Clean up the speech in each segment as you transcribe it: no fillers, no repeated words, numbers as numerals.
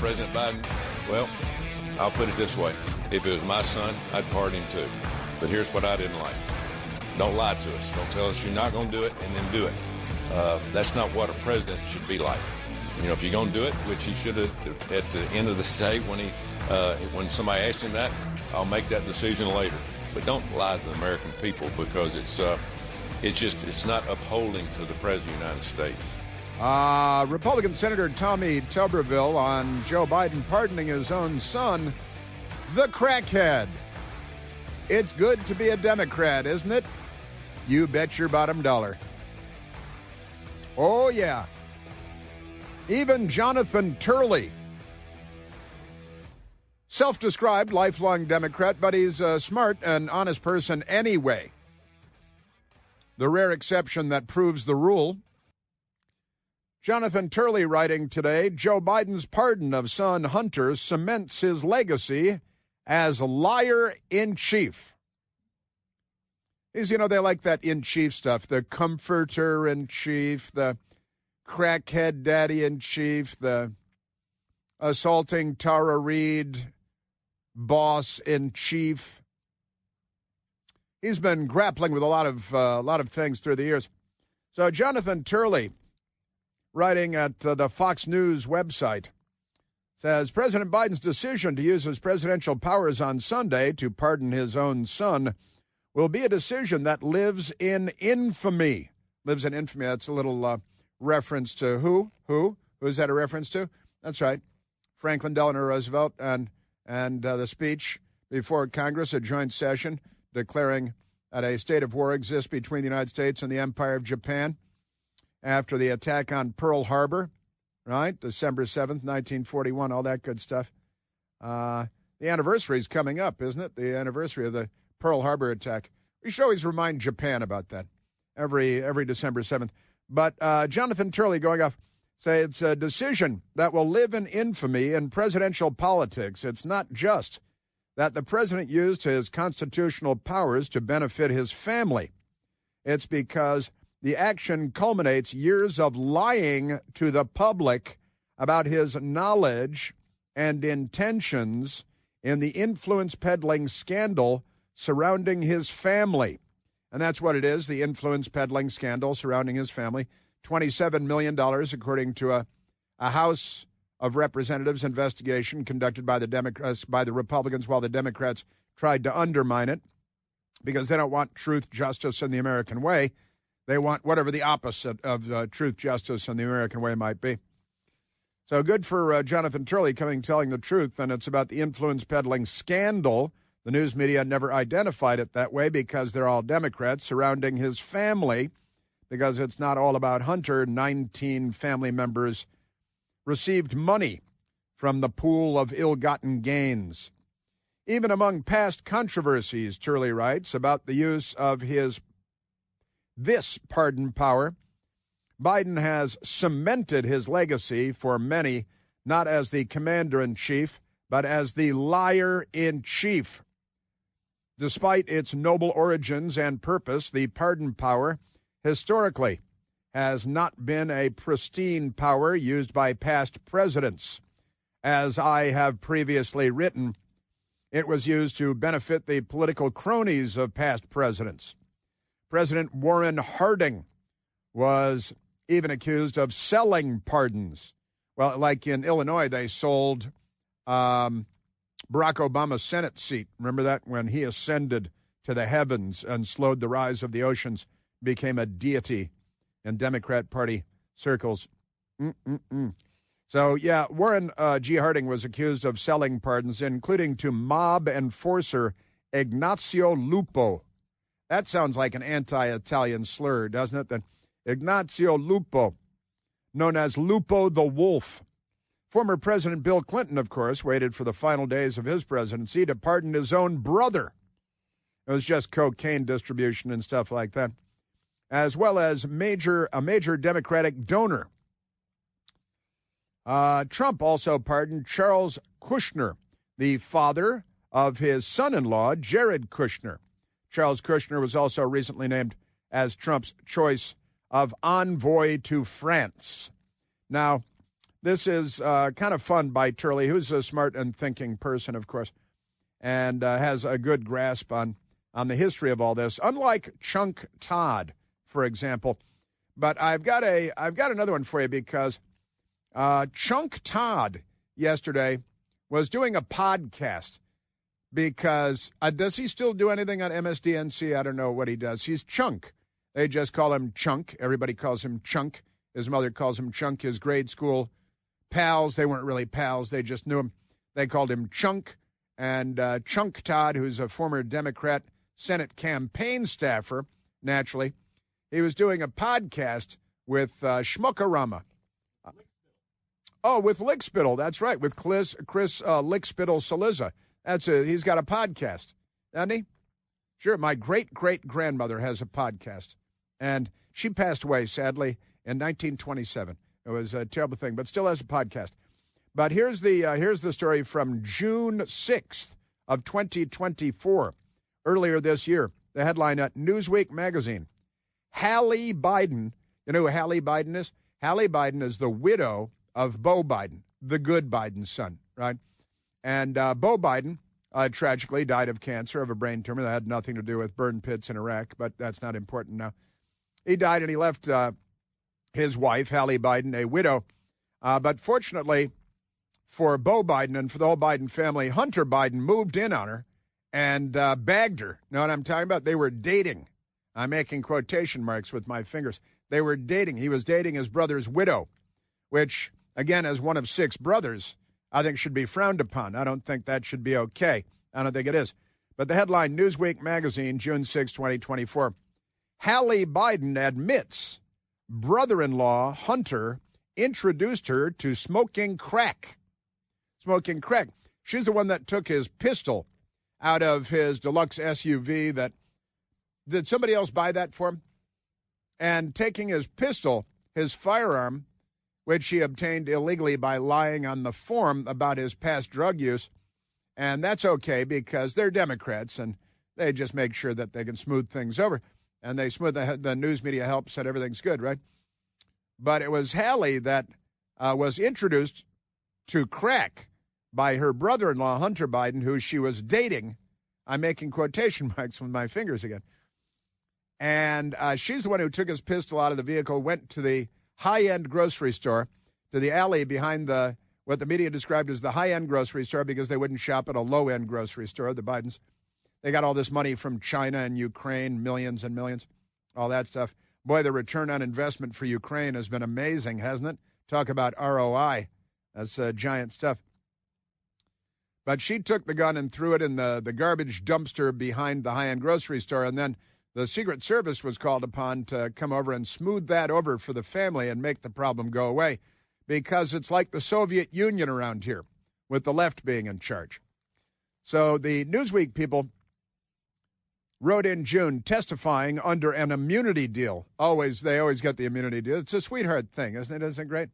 President Biden, well, I'll put it this way. If it was my son, I'd pardon him too. But here's what I didn't like. Don't lie to us. Don't tell us you're not going to do it and then do it. That's not what a president should be like. You know, if you're going to do it, which he should have at the end of the day when somebody asks him that, I'll make that decision later. But don't lie to the American people, because it's not upholding to the President of the United States. Republican Senator Tommy Tuberville on Joe Biden pardoning his own son, the crackhead. It's good to be a Democrat, isn't it? You bet your bottom dollar. Oh, yeah. Even Jonathan Turley, self-described lifelong Democrat, but he's a smart and honest person anyway. The rare exception that proves the rule. Jonathan Turley writing today, Joe Biden's pardon of son Hunter cements his legacy as liar-in-chief. They like that in-chief stuff, the comforter-in-chief, the crackhead daddy-in-chief, the assaulting Tara Reid boss-in-chief. He's been grappling with a lot of things through the years. So Jonathan Turley, writing at the Fox News website, says President Biden's decision to use his presidential powers on Sunday to pardon his own son will be a decision that lives in infamy. Lives in infamy. That's a little reference to who? Who is that a reference to? That's right. Franklin Delano Roosevelt and the speech before Congress, a joint session declaring that a state of war exists between the United States and the Empire of Japan after the attack on Pearl Harbor, right? December 7th, 1941, all that good stuff. The anniversary is coming up, isn't it? The anniversary of the Pearl Harbor attack. We should always remind Japan about that every December 7th. But Jonathan Turley going off, say it's a decision that will live in infamy in presidential politics. It's not just that the president used his constitutional powers to benefit his family. It's because the action culminates years of lying to the public about his knowledge and intentions in the influence peddling scandal surrounding his family. And that's what it is, the influence peddling scandal surrounding his family. $27 million, according to a House of Representatives investigation conducted by the Republicans, while the Democrats tried to undermine it because they don't want truth, justice, and the American way. They want whatever the opposite of truth, justice, and the American way might be. So good for Jonathan Turley telling the truth, and it's about the influence peddling scandal. The news media never identified it that way because they're all Democrats surrounding his family, because it's not all about Hunter. 19 family members received money from the pool of ill-gotten gains. Even among past controversies, Turley writes, about the use of this pardon power, Biden has cemented his legacy for many, not as the commander-in-chief, but as the liar-in-chief. Despite its noble origins and purpose, the pardon power historically has not been a pristine power used by past presidents. As I have previously written, it was used to benefit the political cronies of past presidents. President Warren Harding was even accused of selling pardons. Well, like in Illinois, they sold Barack Obama's Senate seat. Remember that? When he ascended to the heavens and slowed the rise of the oceans, became a deity in Democrat Party circles. So, yeah, Warren G. Harding was accused of selling pardons, including to mob enforcer Ignazio Lupo. That sounds like an anti-Italian slur, doesn't it? That Ignazio Lupo, known as Lupo the Wolf. Former President Bill Clinton, of course, waited for the final days of his presidency to pardon his own brother. It was just cocaine distribution and stuff like that, as well as a major Democratic donor. Trump also pardoned Charles Kushner, the father of his son-in-law, Jared Kushner. Charles Kushner was also recently named as Trump's choice of envoy to France. Now, This is kind of fun by Turley, who's a smart and thinking person, of course, and has a good grasp on the history of all this. Unlike Chunk Todd, for example. But I've got another one for you because Chunk Todd yesterday was doing a podcast because does he still do anything on MSDNC? I don't know what he does. He's Chunk. They just call him Chunk. Everybody calls him Chunk. His mother calls him Chunk. His grade school pals, they weren't really pals. They just knew him. They called him Chunk. And Chunk Todd, who's a former Democrat Senate campaign staffer, naturally, he was doing a podcast with Schmuckarama. With Lickspittle. That's right, with Chris Lickspittle Cilizza. He's got a podcast, doesn't he? Sure, my great-great-grandmother has a podcast. And she passed away, sadly, in 1927. It was a terrible thing, but still has a podcast. But here's the story from June 6th of 2024, earlier this year. The headline at Newsweek magazine. Hallie Biden, you know who Hallie Biden is? Hallie Biden is the widow of Beau Biden, the good Biden's son, right? And Beau Biden tragically died of cancer, of a brain tumor that had nothing to do with burn pits in Iraq, but that's not important now. He died and he left his wife, Hallie Biden, a widow. But fortunately for Beau Biden and for the whole Biden family, Hunter Biden moved in on her and bagged her. Know what I'm talking about? They were dating. I'm making quotation marks with my fingers. They were dating. He was dating his brother's widow, which, again, as one of 6 brothers, I think should be frowned upon. I don't think that should be okay. I don't think it is. But the headline, Newsweek magazine, June 6, 2024. Hallie Biden admits brother-in-law Hunter introduced her to smoking crack. Smoking crack. She's the one that took his pistol out of his deluxe SUV. Did somebody else buy that for him? And taking his pistol, his firearm, which he obtained illegally by lying on the form about his past drug use. And that's okay because they're Democrats and they just make sure that they can smooth things over. And they smooth the news media helps that everything's good, right? But it was Hallie that was introduced to crack by her brother-in-law, Hunter Biden, who she was dating. I'm making quotation marks with my fingers again. And she's the one who took his pistol out of the vehicle, went to the high-end grocery store, to the alley behind what the media described as the high-end grocery store because they wouldn't shop at a low-end grocery store, the Bidens. They got all this money from China and Ukraine, millions and millions, all that stuff. Boy, the return on investment for Ukraine has been amazing, hasn't it? Talk about ROI. That's giant stuff. But she took the gun and threw it in the garbage dumpster behind the high-end grocery store, and then the Secret Service was called upon to come over and smooth that over for the family and make the problem go away because it's like the Soviet Union around here with the left being in charge. So the Newsweek people wrote in June testifying under an immunity deal. They always get the immunity deal. It's a sweetheart thing, isn't it? Isn't it great?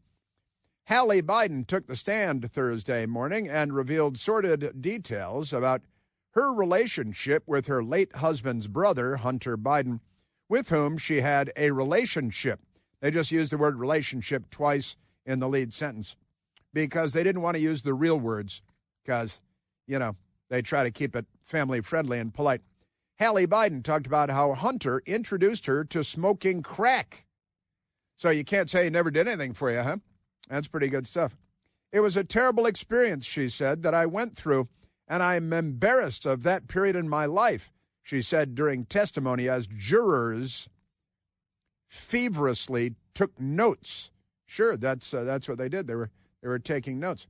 Hallie Biden took the stand Thursday morning and revealed sordid details about her relationship with her late husband's brother, Hunter Biden, with whom she had a relationship. They just used the word relationship twice in the lead sentence because they didn't want to use the real words because, they try to keep it family-friendly and polite. Hallie Biden talked about how Hunter introduced her to smoking crack. So you can't say he never did anything for you, huh? That's pretty good stuff. It was a terrible experience, she said, that I went through, and I'm embarrassed of that period in my life, she said during testimony as jurors feverishly took notes. Sure, that's what they did. They were taking notes.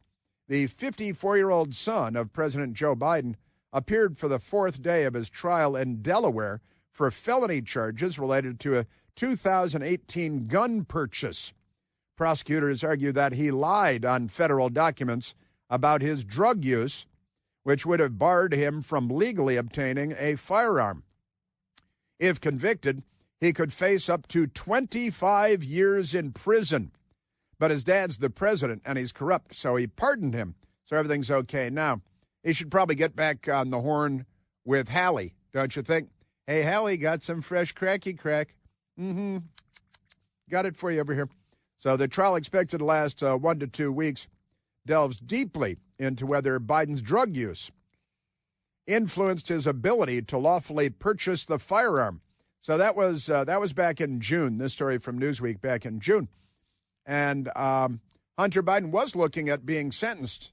The 54-year-old son of President Joe Biden appeared for the 4th day of his trial in Delaware for felony charges related to a 2018 gun purchase. Prosecutors argue that he lied on federal documents about his drug use, which would have barred him from legally obtaining a firearm. If convicted, he could face up to 25 years in prison. But his dad's the president, and he's corrupt, so he pardoned him. So everything's okay now. He should probably get back on the horn with Hallie, don't you think? Hey, Hallie, got some fresh cracky crack. Got it for you over here. So the trial, expected to last 1 to 2 weeks, delves deeply into whether Biden's drug use influenced his ability to lawfully purchase the firearm. So that was back in June. This story from Newsweek back in June. And Hunter Biden was looking at being sentenced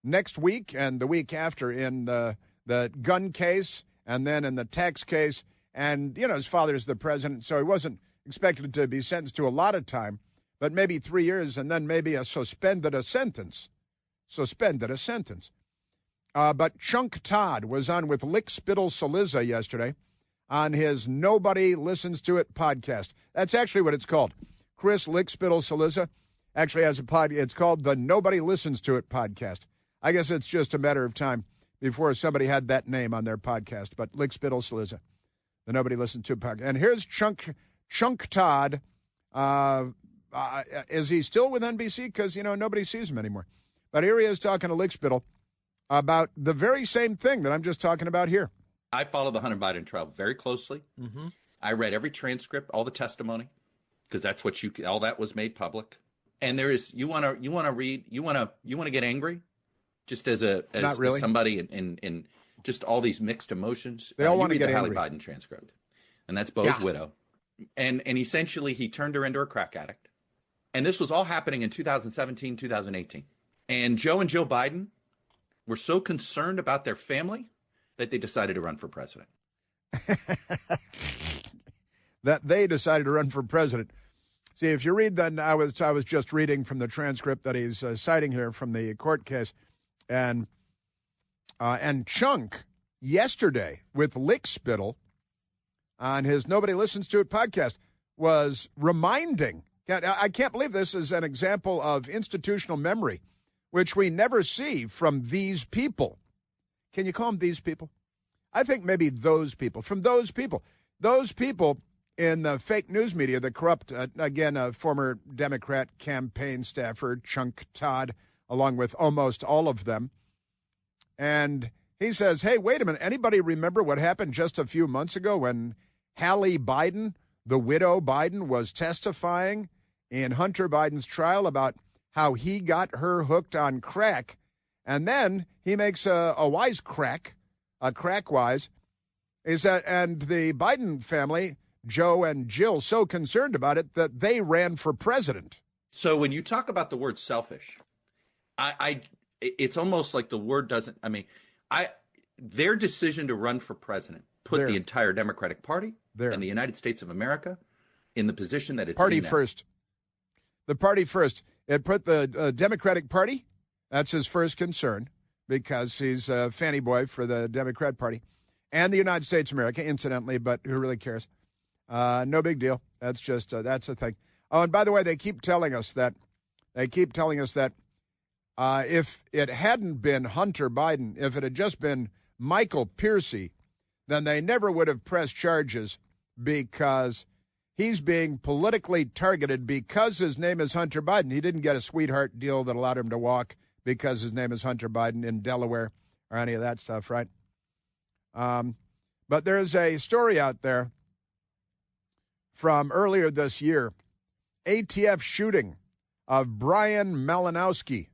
next week and the week after in the gun case and then in the tax case. And, his father's the president, so he wasn't expected to be sentenced to a lot of time, but maybe 3 years and then maybe a suspended sentence. But Chunk Todd was on with Lickspittle Cilizza yesterday on his Nobody Listens to It podcast. That's actually what it's called. Chris Lickspittle Cilizza actually has a podcast. It's called the Nobody Listens to It podcast. I guess it's just a matter of time before somebody had that name on their podcast, but Lickspittle Cilizza, the Nobody Listens to It podcast. And here's Chunk Todd. Is he still with NBC? Because, nobody sees him anymore. But here he is talking to Lickspittle about the very same thing that I'm just talking about here. I follow the Hunter Biden trial very closely. Mm-hmm. I read every transcript, all the testimony, because that's what all that was made public. And there is, you want to read, you want to get angry, just as really. As somebody in just all these mixed emotions. They all want to get angry. The Hallie Biden transcript, and that's Bo's widow, and essentially he turned her into a crack addict, and this was all happening in 2017, 2018, and Joe and Jill Biden were so concerned about their family that they decided to run for president. That they decided to run for president. See, if you read that, I was just reading from the transcript that he's citing here from the court case, and Chunk yesterday with Lickspittle on his Nobody Listens to It podcast was reminding. I can't believe this is an example of institutional memory, which we never see from these people. Can you call them these people? I think maybe those people. From those people in the fake news media that corrupt, again, a former Democrat campaign staffer, Chunk Todd, along with almost all of them. And he says, hey, wait a minute. Anybody remember what happened just a few months ago when Hallie Biden, the widow Biden, was testifying in Hunter Biden's trial about how he got her hooked on crack? And then he makes a wisecrack, a crack wise, is that, and the Biden family, Joe and Jill, so concerned about it that they ran for president. So when you talk about the word selfish, it's almost like the word doesn't, their decision to run for president put the entire Democratic Party and the United States of America in the position that it's party in now. First. The party first. It put the Democratic Party, that's his first concern, because he's a fanny boy for the Democrat Party, and the United States of America, incidentally, but who really cares? No big deal. That's just, that's a thing. Oh, and by the way, they keep telling us that if it hadn't been Hunter Biden, if it had just been Michael Piercy, then they never would have pressed charges because he's being politically targeted because his name is Hunter Biden. He didn't get a sweetheart deal that allowed him to walk because his name is Hunter Biden in Delaware or any of that stuff, right? But there's a story out there from earlier this year, ATF shooting of Brian Malinowski.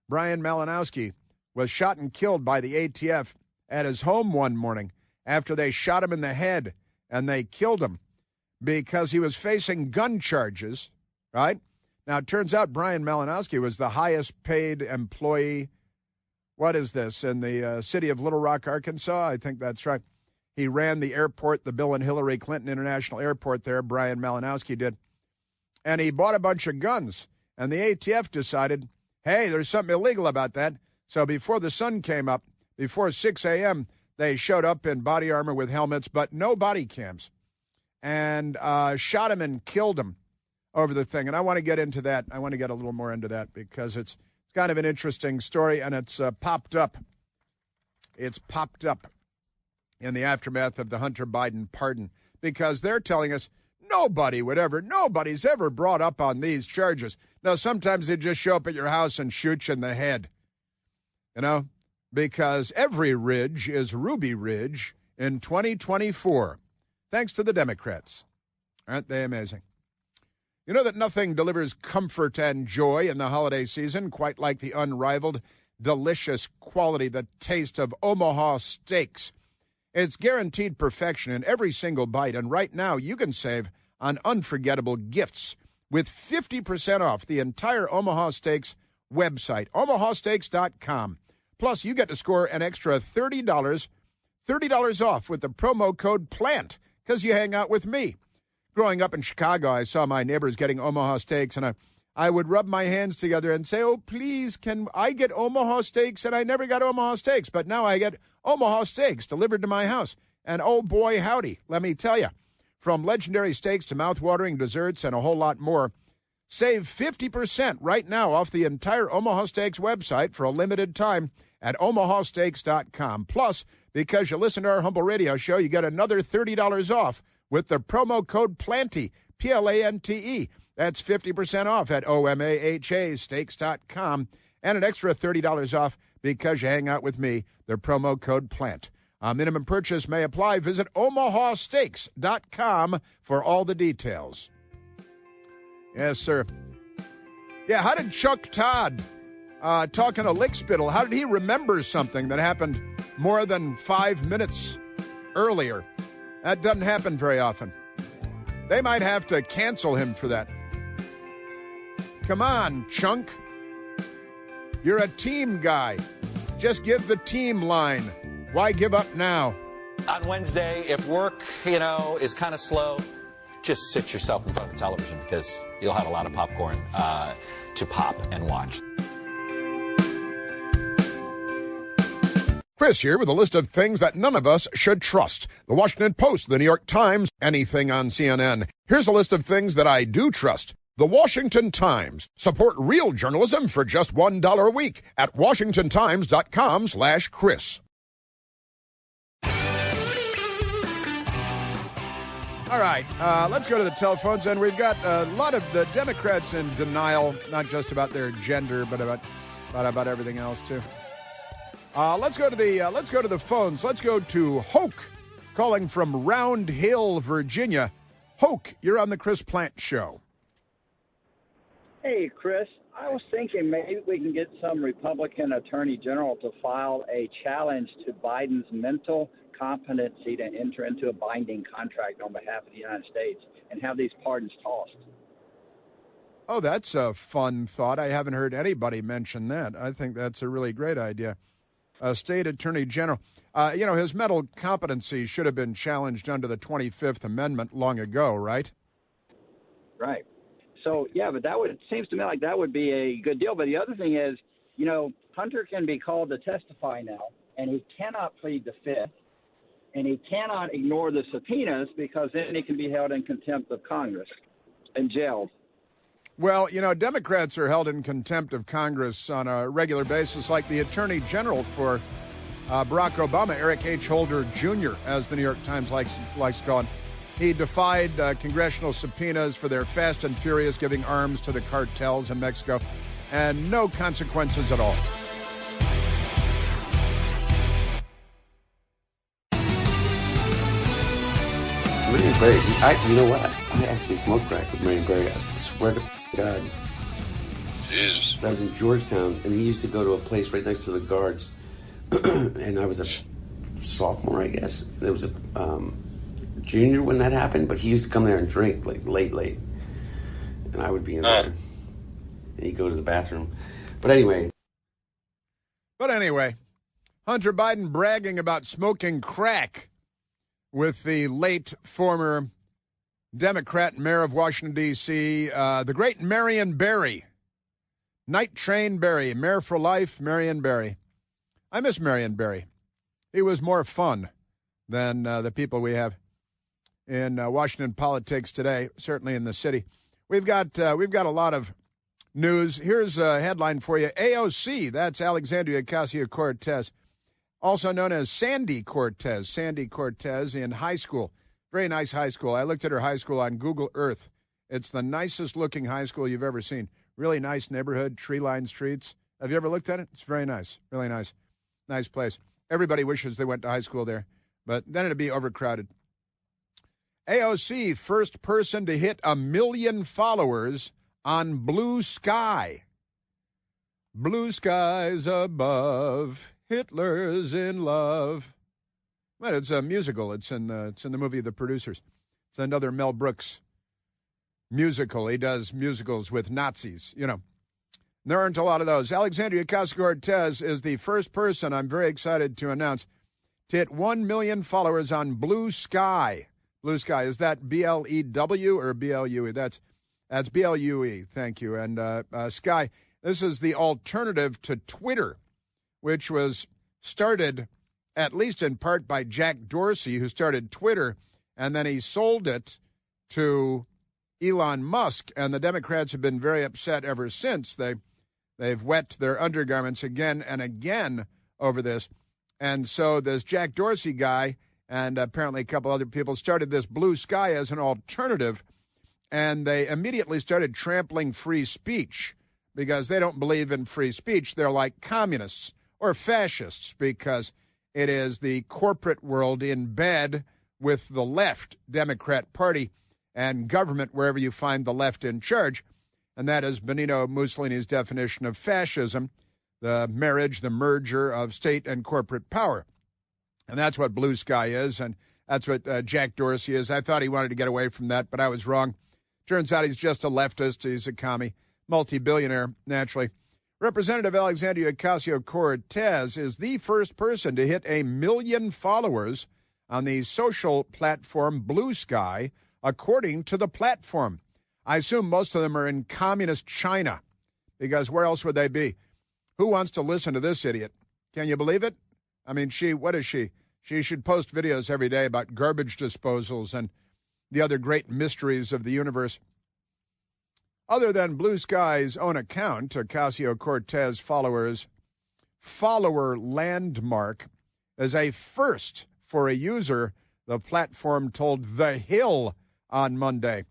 Brian Malinowski was shot and killed by the ATF at his home one morning after they shot him in the head, and they killed him because he was facing gun charges, right? Now, it turns out Brian Malinowski was the highest paid employee, what is this, in the city of Little Rock, Arkansas? I think that's right. He ran the airport, the Bill and Hillary Clinton International Airport there, Brian Malinowski did. And he bought a bunch of guns. And the ATF decided, hey, there's something illegal about that. So before the sun came up, before 6 a.m., they showed up in body armor with helmets, but no body cams, and shot him and killed him over the thing. And I want to get into that. I want to get a little more into that because it's kind of an interesting story, and it's popped up. It's popped up in the aftermath of the Hunter Biden pardon because they're telling us nobody's ever brought up on these charges. Now, sometimes they just show up at your house and shoot you in the head, because every ridge is Ruby Ridge in 2024, thanks to the Democrats. Aren't they amazing? You know that nothing delivers comfort and joy in the holiday season quite like the unrivaled, delicious quality, the taste of Omaha steaks. It's guaranteed perfection in every single bite, and right now you can save on unforgettable gifts with 50% off the entire Omaha Steaks website, omahasteaks.com. Plus, you get to score an extra $30 off with the promo code PLANT because you hang out with me. Growing up in Chicago, I saw my neighbors getting Omaha Steaks, and I would rub my hands together and say, oh, please, can I get Omaha Steaks? And I never got Omaha Steaks, but now I get Omaha Steaks delivered to my house. And oh, boy, howdy, let me tell you. From legendary steaks to mouth-watering desserts and a whole lot more, save 50% right now off the entire Omaha Steaks website for a limited time at omahasteaks.com. Plus, because you listen to our humble radio show, you get another $30 off with the promo code PLANTE, P-L-A-N-T-E. That's 50% off at omahasteaks.com and an extra $30 off because you hang out with me, the promo code PLANT. A minimum purchase may apply. Visit omahasteaks.com for all the details. Yes, sir. Yeah, how did Chunk Todd, talking to Lickspittle, how did he remember something that happened more than 5 minutes earlier? That doesn't happen very often. They might have to cancel him for that. Come on, Chunk. You're a team guy. Just give the team line. Why give up now? On Wednesday, if work, is kind of slow, just sit yourself in front of the television because you'll have a lot of popcorn to pop and watch. Chris here with a list of things that none of us should trust. The Washington Post, the New York Times, anything on CNN. Here's a list of things that I do trust. The Washington Times. Support real journalism for just $1 a week at washingtontimes.com/Chris. All right, let's go to the telephones, and we've got a lot of the Democrats in denial, not just about their gender, but about everything else too. Let's go to the phones. Let's go to Hoke, calling from Round Hill, Virginia. Hoke, you're on the Chris Plant Show. Hey, Chris. I was thinking maybe we can get some Republican attorney general to file a challenge to Biden's mental competency to enter into a binding contract on behalf of the United States and have these pardons tossed. Oh, that's a fun thought. I haven't heard anybody mention that. I think that's a really great idea. State Attorney General, his mental competency should have been challenged under the 25th Amendment long ago, right? Right. So, yeah, but it seems to me like that would be a good deal. But the other thing is, Hunter can be called to testify now, and he cannot plead the Fifth. And he cannot ignore the subpoenas because then he can be held in contempt of Congress and jailed. Well, Democrats are held in contempt of Congress on a regular basis, like the Attorney General for Barack Obama, Eric H. Holder Jr., as the New York Times likes to call him. He defied congressional subpoenas for their fast and furious giving arms to the cartels in Mexico, and no consequences at all. Marion Barry, you know what? I actually smoked crack with Marion Barry. I swear to God. Jesus. I was in Georgetown, and he used to go to a place right next to the guards. And I was a sophomore, I guess. There was a junior when that happened, but he used to come there and drink, like, late. And I would be in there. And he'd go to the bathroom. But anyway, Hunter Biden bragging about smoking crack with the late former Democrat mayor of Washington, D.C., the great Marion Barry. Night Train Barry, mayor for life, Marion Barry. I miss Marion Barry. He was more fun than the people we have in Washington politics today, certainly in the city. We've got a lot of news. Here's a headline for you. AOC, that's Alexandria Ocasio-Cortez, also known as Sandy Cortez in high school. Very nice high school. I looked at her high school on Google Earth. It's the nicest looking high school you've ever seen. Really nice neighborhood, tree-lined streets. Have you ever looked at it? It's very nice. Really nice. Nice place. Everybody wishes they went to high school there, but then it'd be overcrowded. AOC, first person to hit 1 million followers on Blue Sky. Blue skies above, Hitler's in love. Well, it's a musical. It's in the movie The Producers. It's another Mel Brooks musical. He does musicals with Nazis, you know. There aren't a lot of those. Alexandria Ocasio-Cortez is the first person I'm very excited to announce to hit 1 million followers on Blue Sky. Blue Sky, is that B-L-E-W or B-L-U-E? That's B-L-U-E, thank you. And Sky, this is the alternative to Twitter, which was started at least in part by Jack Dorsey, who started Twitter, and then he sold it to Elon Musk, and the Democrats have been very upset ever since. They've wet their undergarments again and again over this. And so this Jack Dorsey guy and apparently a couple other people started this Blue Sky as an alternative, and they immediately started trampling free speech because they don't believe in free speech. They're like communists or fascists because it is the corporate world in bed with the left Democrat Party and government wherever you find the left in charge. And that is Benito Mussolini's definition of fascism, the marriage, the merger of state and corporate power. And that's what Blue Sky is, and that's what Jack Dorsey is. I thought he wanted to get away from that, but I was wrong. Turns out he's just a leftist. He's a commie, multi-billionaire, naturally. Representative Alexandria Ocasio-Cortez is the first person to hit 1 million followers on the social platform Blue Sky, according to the platform. I assume most of them are in communist China, because where else would they be? Who wants to listen to this idiot? Can you believe it? I mean, what is she? She should post videos every day about garbage disposals and the other great mysteries of the universe. Other than Blue Sky's own account, Ocasio-Cortez follower landmark is a first for a user, the platform told The Hill on Monday.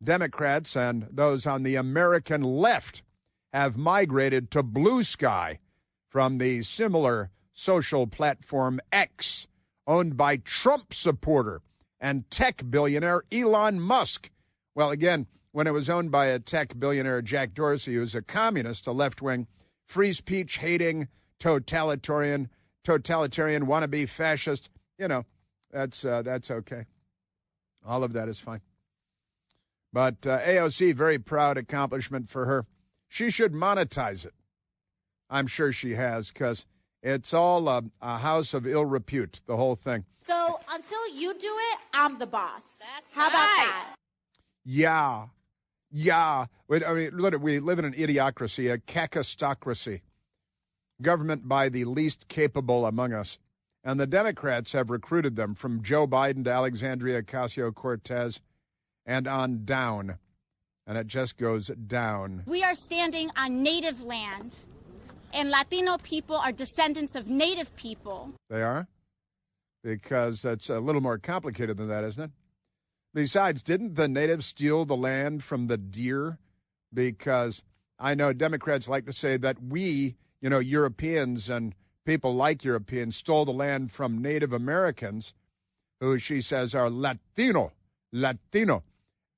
Democrats and those on the American left have migrated to Blue Sky from the similar social platform X, owned by Trump supporter and tech billionaire Elon Musk. Well, again, when it was owned by a tech billionaire, Jack Dorsey, who's a communist, a left-wing, free speech-hating, totalitarian wannabe fascist, you know, that's okay. All of that is fine. But AOC, very proud accomplishment for her. She should monetize it. I'm sure she has, because it's all a house of ill repute, the whole thing. So until you do it, I'm the boss. How about that? Yeah. I mean, look, we live in an idiocracy, a kakistocracy. Government by the least capable among us. And the Democrats have recruited them from Joe Biden to Alexandria Ocasio-Cortez and on down. And it just goes down. We are standing on Native land, and Latino people are descendants of Native people. They are? Because that's a little more complicated than that, isn't it? Besides, didn't the natives steal the land from the deer? Because I know Democrats like to say that we, Europeans and people like Europeans, stole the land from Native Americans, who she says are Latino.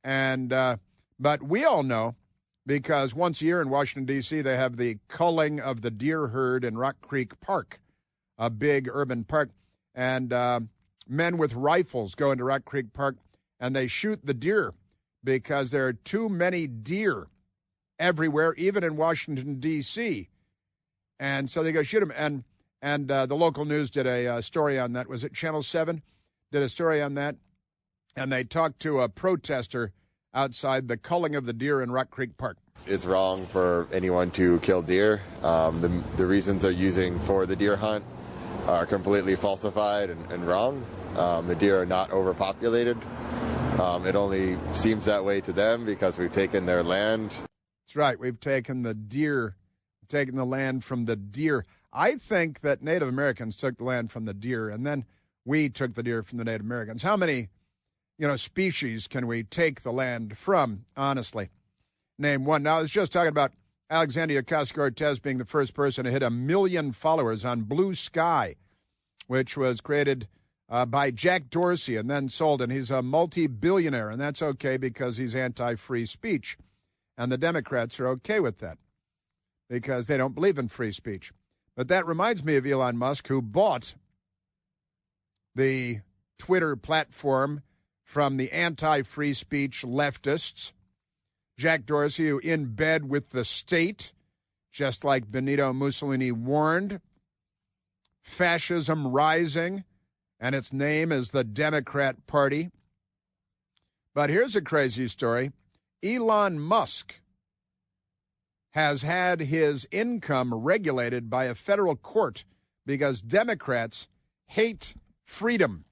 And but we all know, because once a year in Washington, D.C., they have the culling of the deer herd in Rock Creek Park, a big urban park. And men with rifles go into Rock Creek Park, and they shoot the deer because there are too many deer everywhere, even in Washington, D.C. And so they go shoot them. And the local news did a story on that. Was it Channel 7? Did a story on that. And they talked to a protester outside the culling of the deer in Rock Creek Park. It's wrong for anyone to kill deer. The reasons they're using for the deer hunt are completely falsified and wrong. The deer are not overpopulated. It only seems that way to them because we've taken their land. That's right. We've taken the land from the deer. I think that Native Americans took the land from the deer, and then we took the deer from the Native Americans. How many, species can we take the land from, honestly? Name one. Now, I was just talking about Alexandria Ocasio-Cortez being the first person to hit 1 million followers on Blue Sky, which was created by Jack Dorsey and then sold, and he's a multi-billionaire, and that's okay because he's anti-free speech. And the Democrats are okay with that because they don't believe in free speech. But that reminds me of Elon Musk, who bought the Twitter platform from the anti-free speech leftists. Jack Dorsey, who in bed with the state, just like Benito Mussolini warned. Fascism rising, and its name is the Democrat Party. But here's a crazy story. Elon Musk has had his income regulated by a federal court because Democrats hate freedom.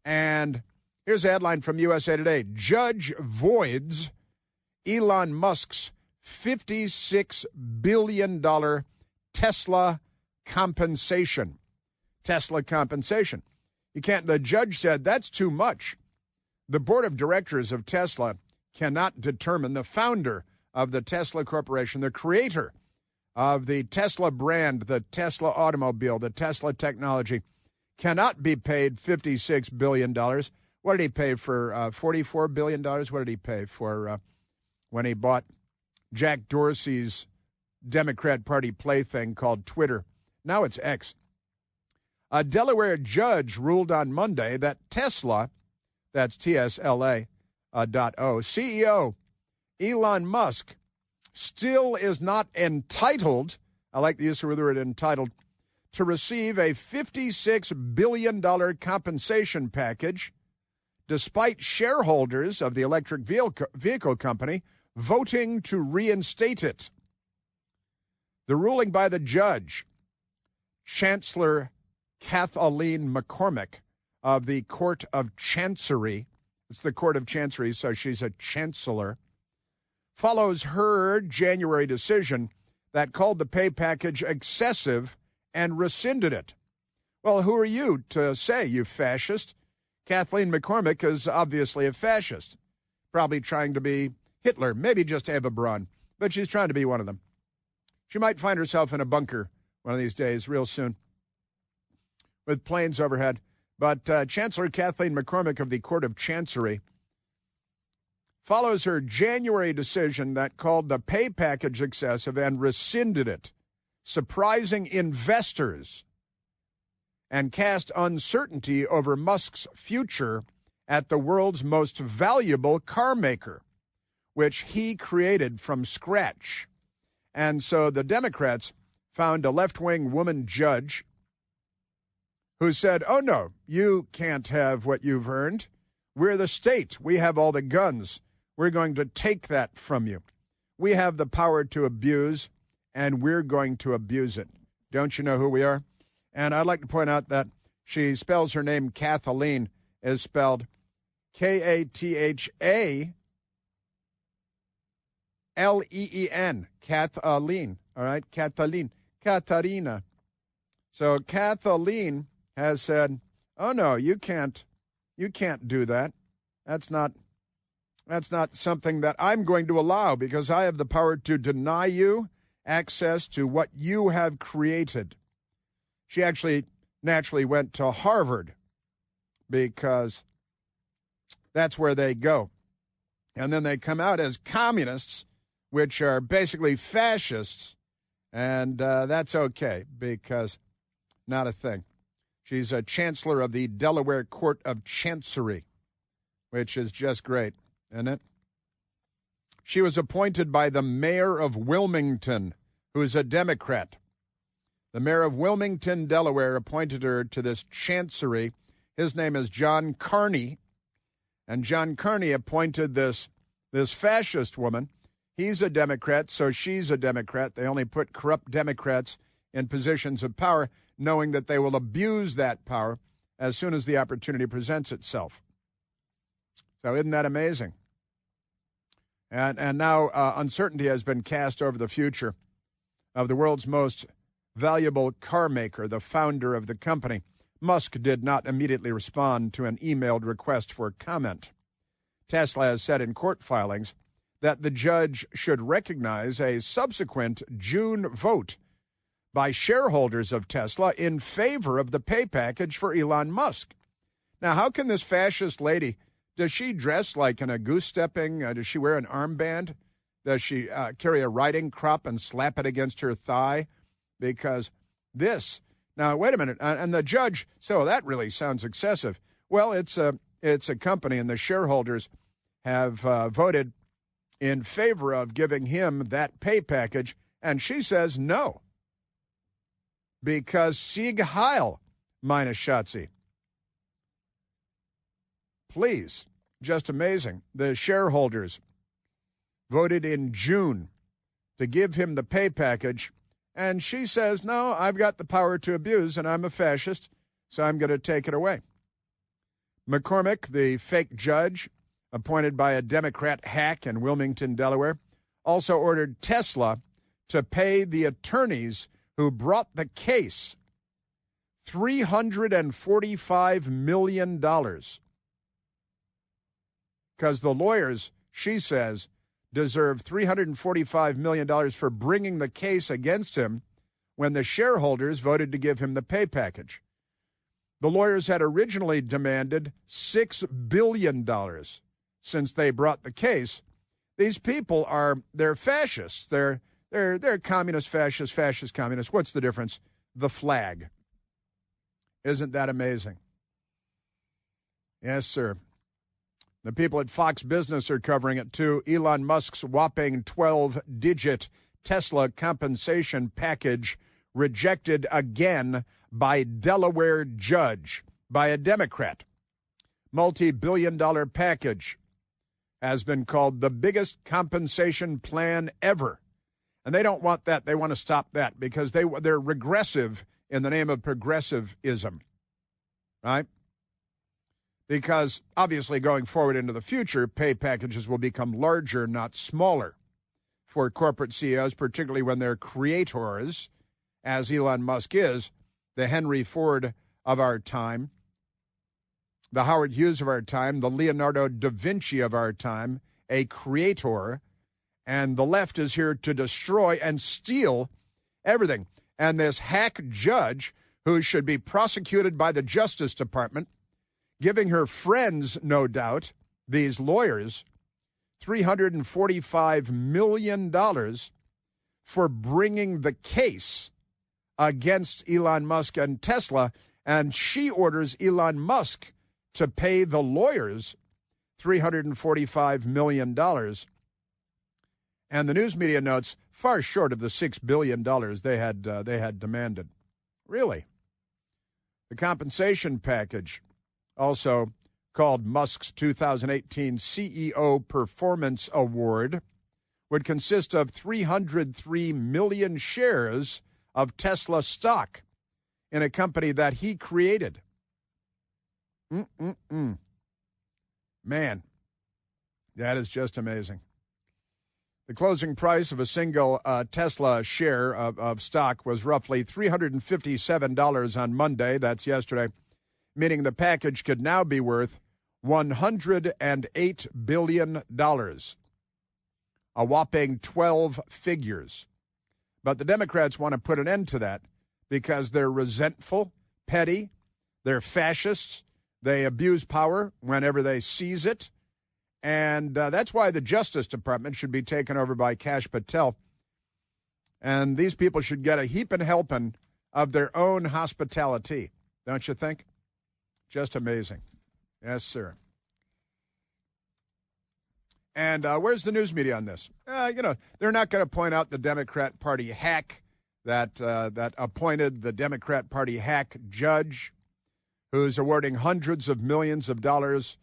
And here's a headline from USA Today. Judge voids Elon Musk's $56 billion Tesla compensation. Tesla compensation. The judge said that's too much. The board of directors of Tesla cannot determine. The founder of the Tesla Corporation, the creator of the Tesla brand, the Tesla automobile, the Tesla technology, cannot be paid $56 billion. What did he pay for $44 billion? What did he pay for when he bought Jack Dorsey's Democrat Party plaything called Twitter? Now it's X. A Delaware judge ruled on Monday that Tesla, that's TSLA, CEO Elon Musk, still is not entitled, I like the use of the word entitled, to receive a $56 billion compensation package, despite shareholders of the electric vehicle company voting to reinstate it. The ruling by the judge, Chancellor Kathleen McCormick of the Court of Chancery, it's the Court of Chancery, so she's a chancellor, follows her January decision that called the pay package excessive and rescinded it. Well, who are you to say, you fascist? Kathleen McCormick is obviously a fascist, probably trying to be Hitler, maybe just Eva Braun, but she's trying to be one of them. She might find herself in a bunker one of these days, real soon, with planes overhead. But Chancellor Kathleen McCormick of the Court of Chancery follows her January decision that called the pay package excessive and rescinded it, surprising investors and cast uncertainty over Musk's future at the world's most valuable car maker, which he created from scratch. And so the Democrats found a left-wing woman judge who said, oh, no, you can't have what you've earned. We're the state. We have all the guns. We're going to take that from you. We have the power to abuse, and we're going to abuse it. Don't you know who we are? And I'd like to point out that she spells her name Kathleen is spelled Kathaleen. Leen. Kathleen. All right, Kathleen. Katharina. So Kathleen has said, oh, no, you can't do that. That's not something that I'm going to allow because I have the power to deny you access to what you have created. She actually naturally went to Harvard because that's where they go. And then they come out as communists, which are basically fascists, and that's okay because not a thing. She's a chancellor of the Delaware Court of Chancery, which is just great, isn't it? She was appointed by the mayor of Wilmington, who is a Democrat. The mayor of Wilmington, Delaware, appointed her to this chancery. His name is John Carney, and John Carney appointed this fascist woman. He's a Democrat, so she's a Democrat. They only put corrupt Democrats in positions of power, knowing that they will abuse that power as soon as the opportunity presents itself. So isn't that amazing? And now uncertainty has been cast over the future of the world's most valuable car maker, the founder of the company. Musk did not immediately respond to an emailed request for comment. Tesla has said in court filings that the judge should recognize a subsequent June vote by shareholders of Tesla in favor of the pay package for Elon Musk. Now, how can this fascist lady, does she dress like in a goose-stepping? Does she wear an armband? Does she carry a riding crop and slap it against her thigh? Because this, now, wait a minute, and the judge, so that really sounds excessive. Well, it's a company, and the shareholders have voted in favor of giving him that pay package, and she says no. Because Sieg Heil, meine Schatzi. Please, just amazing. The shareholders voted in June to give him the pay package, and she says, no, I've got the power to abuse, and I'm a fascist, so I'm going to take it away. McCormick, the fake judge, appointed by a Democrat hack in Wilmington, Delaware, also ordered Tesla to pay the attorneys who brought the case $345 million. Because the lawyers, she says, deserve $345 million for bringing the case against him when the shareholders voted to give him the pay package. The lawyers had originally demanded $6 billion since they brought the case. These people they're fascists. They're communist, fascist, communist. What's the difference? The flag. Isn't that amazing? Yes, sir. The people at Fox Business are covering it, too. Elon Musk's whopping 12-digit Tesla compensation package rejected again by Delaware judge, by a Democrat. Multi-billion-dollar package has been called the biggest compensation plan ever. And they don't want that. They want to stop that because they're regressive in the name of progressivism, right? Because obviously going forward into the future, pay packages will become larger, not smaller, for corporate CEOs, particularly when they're creators, as Elon Musk is, the Henry Ford of our time, the Howard Hughes of our time, the Leonardo da Vinci of our time, a creator, and the left is here to destroy and steal everything. And this hack judge, who should be prosecuted by the Justice Department, giving her friends, no doubt, these lawyers, $345 million for bringing the case against Elon Musk and Tesla, and she orders Elon Musk to pay the lawyers $345 million. And the news media notes, far short of the $6 billion they had demanded. Really? The compensation package, also called Musk's 2018 CEO Performance Award, would consist of 303 million shares of Tesla stock in a company that he created. Man, that is just amazing. The closing price of a single Tesla share of stock was roughly $357 on Monday, that's yesterday, meaning the package could now be worth $108 billion, a whopping 12 figures. But the Democrats want to put an end to that because they're resentful, petty, they're fascists, they abuse power whenever they seize it, and that's why the Justice Department should be taken over by Kash Patel, and these people should get a heaping helping of their own hospitality, don't you think? Just amazing. Yes, sir. And where's the news media on this? They're not going to point out the Democrat Party hack that appointed the Democrat Party hack judge who's awarding hundreds of millions of dollars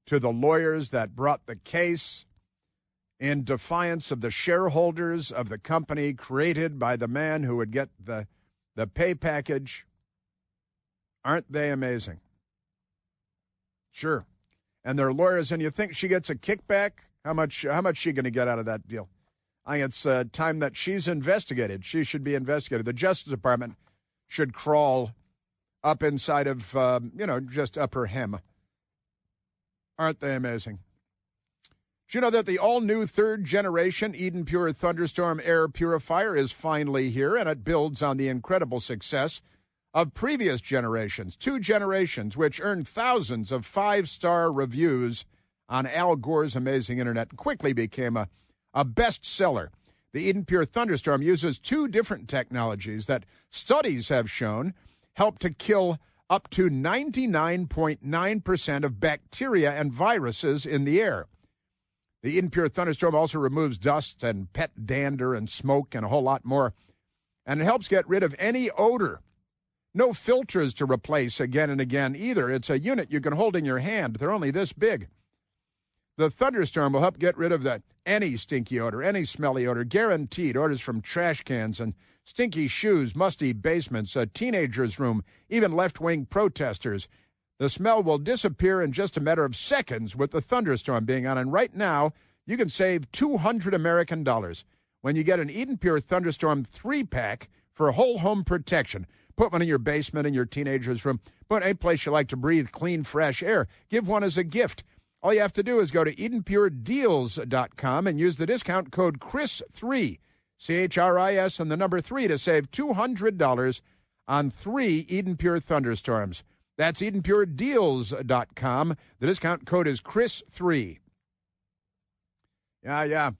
to the lawyers that brought the case in defiance of the shareholders of the company created by the man who would get the pay package. Aren't they amazing? Sure. And their lawyers, and you think she gets a kickback? How much she going to get out of that deal? I think it's time that she's investigated. She should be investigated. The Justice Department should crawl up inside of, just up her hem. Aren't they amazing? Do you know that the all-new third-generation Eden Pure Thunderstorm air purifier is finally here, and it builds on the incredible success of previous generations, 2 generations, which earned thousands of 5-star reviews on Al Gore's amazing internet, and quickly became a bestseller. The Eden Pure Thunderstorm uses 2 different technologies that studies have shown help to kill up to 99.9% of bacteria and viruses in the air. The Eden Pure Thunderstorm also removes dust and pet dander and smoke and a whole lot more, and it helps get rid of any odor. No filters to replace again and again either. It's a unit you can hold in your hand. They're only this big. The Thunderstorm will help get rid of any stinky odor, any smelly odor, guaranteed. Odors from trash cans and stinky shoes, musty basements, a teenager's room, even left-wing protesters. The smell will disappear in just a matter of seconds with the Thunderstorm being on. And right now, you can save $200 American when you get an Eden Pure Thunderstorm 3-pack for whole home protection. Put one in your basement, in your teenager's room. Put any place you like to breathe clean, fresh air. Give one as a gift. All you have to do is go to EdenPureDeals.com and use the discount code CHRIS3, CHRIS, and the number 3 to save $200 on 3 Eden Pure Thunderstorms. That's EdenPureDeals.com. The discount code is CHRIS3. Yeah,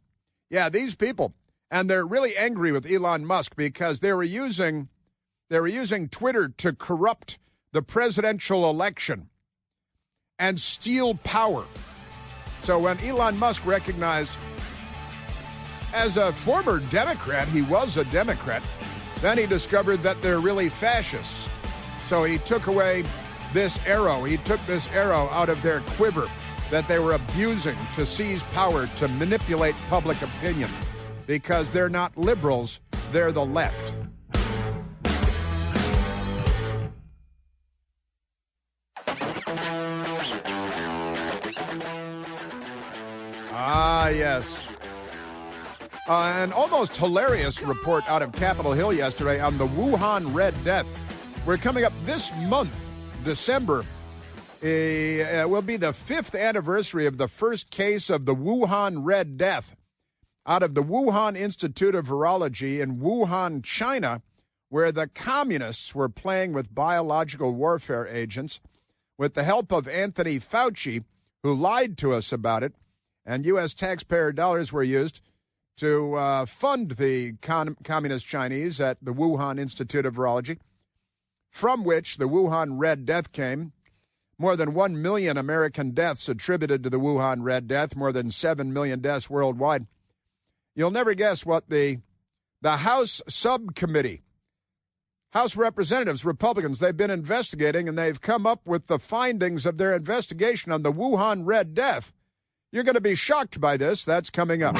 these people. And they're really angry with Elon Musk because they were using Twitter to corrupt the presidential election and steal power. So when Elon Musk recognized, as a former Democrat, he was a Democrat, then he discovered that they're really fascists. So he took away this arrow. He took this arrow out of their quiver that they were abusing to seize power, to manipulate public opinion, because they're not liberals, they're the left. Ah, yes. An almost hilarious report out of Capitol Hill yesterday on the Wuhan Red Death. We're coming up this month, December. Will be the 5th anniversary of the first case of the Wuhan Red Death out of the Wuhan Institute of Virology in Wuhan, China, where the communists were playing with biological warfare agents with the help of Anthony Fauci, who lied to us about it. And U.S. taxpayer dollars were used to fund the communist Chinese at the Wuhan Institute of Virology, from which the Wuhan Red Death came. More than 1 million American deaths attributed to the Wuhan Red Death, more than 7 million deaths worldwide. You'll never guess what the House subcommittee, House Representatives, Republicans, they've been investigating, and they've come up with the findings of their investigation on the Wuhan Red Death. You're going to be shocked by this. That's coming up.